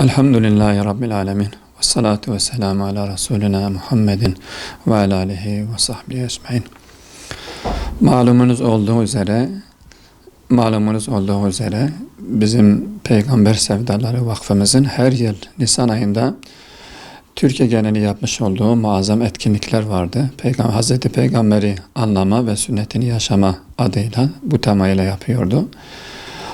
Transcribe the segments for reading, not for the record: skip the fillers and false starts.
Elhamdülillahi Rabbil alemin. Ve salatu ve selamu ala Resulina Muhammedin ve ala alihi ve sahbihi ecmain. Malumunuz olduğu üzere bizim Peygamber Sevdaları Vakfımızın her yıl Nisan ayında Türkiye geneli yapmış olduğu muazzam etkinlikler vardı. Hazreti Peygamber'i anlama ve sünnetini yaşama adıyla bu temayla yapıyordu.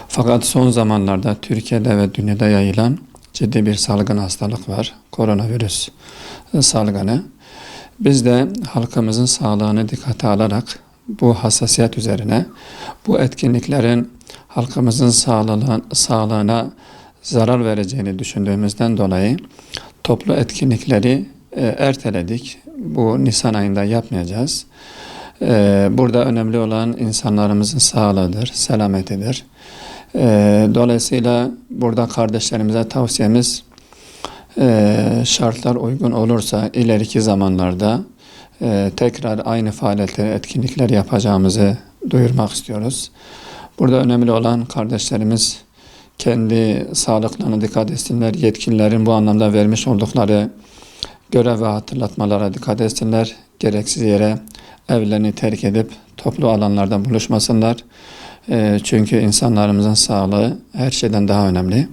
Fakat son zamanlarda Türkiye'de ve dünyada yayılan ciddi bir salgın hastalık var. Koronavirüs salgını. Biz de halkımızın sağlığını dikkate alarak bu hassasiyet üzerine bu etkinliklerin halkımızın sağlığına zarar vereceğini düşündüğümüzden dolayı toplu etkinlikleri erteledik. Bu Nisan ayında yapmayacağız. Burada önemli olan insanlarımızın sağlığıdır, selametidir. Dolayısıyla burada kardeşlerimize tavsiyemiz şartlar uygun olursa ileriki zamanlarda tekrar aynı faaliyetleri, etkinlikler yapacağımızı duyurmak istiyoruz. Burada önemli olan kardeşlerimiz kendi sağlıklarına dikkat etsinler, yetkililerin bu anlamda vermiş oldukları görev ve hatırlatmalara dikkat etsinler. Gereksiz yere evlerini terk edip toplu alanlarda buluşmasınlar. Çünkü insanlarımızın sağlığı her şeyden daha önemli.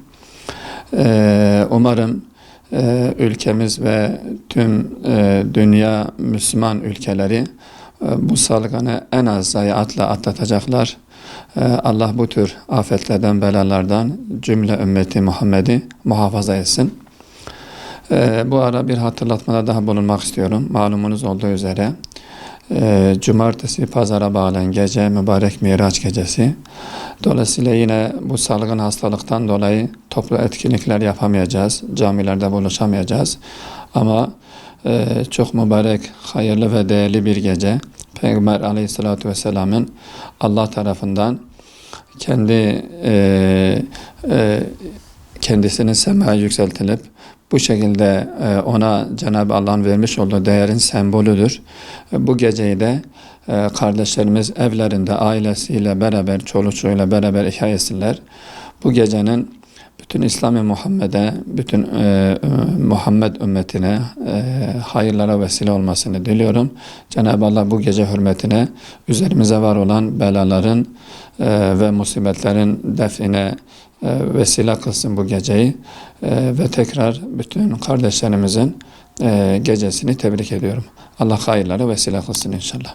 Umarım ülkemiz ve tüm dünya Müslüman ülkeleri bu salgını en az zayiatla atlatacaklar. Allah bu tür afetlerden, belalardan cümle ümmeti Muhammed'i muhafaza etsin. Bu ara bir hatırlatmada daha bulunmak istiyorum. Malumunuz olduğu üzere cumartesi pazara bağlayan gece mübarek Miraç gecesi. Dolayısıyla yine bu salgın hastalıktan dolayı toplu etkinlikler yapamayacağız. Camilerde buluşamayacağız. Ama çok mübarek, hayırlı ve değerli bir gece. Peygamber Aleyhisselatü Vesselam'ın Allah tarafından kendisinin semaya yükseltilip bu şekilde ona Cenab-ı Allah'ın vermiş olduğu değerin sembolüdür. Bu geceyi de kardeşlerimiz evlerinde ailesiyle beraber, çoluk çocuğuyla beraber ihya etsinler. Bu gecenin bütün İslam-ı Muhammed'e, bütün Muhammed ümmetine hayırlara vesile olmasını diliyorum. Cenab-ı Allah bu gece hürmetine üzerimize var olan belaların ve musibetlerin define vesile kılsın bu geceyi ve tekrar bütün kardeşlerimizin gecesini tebrik ediyorum. Allah hayırlara vesile kılsın inşallah.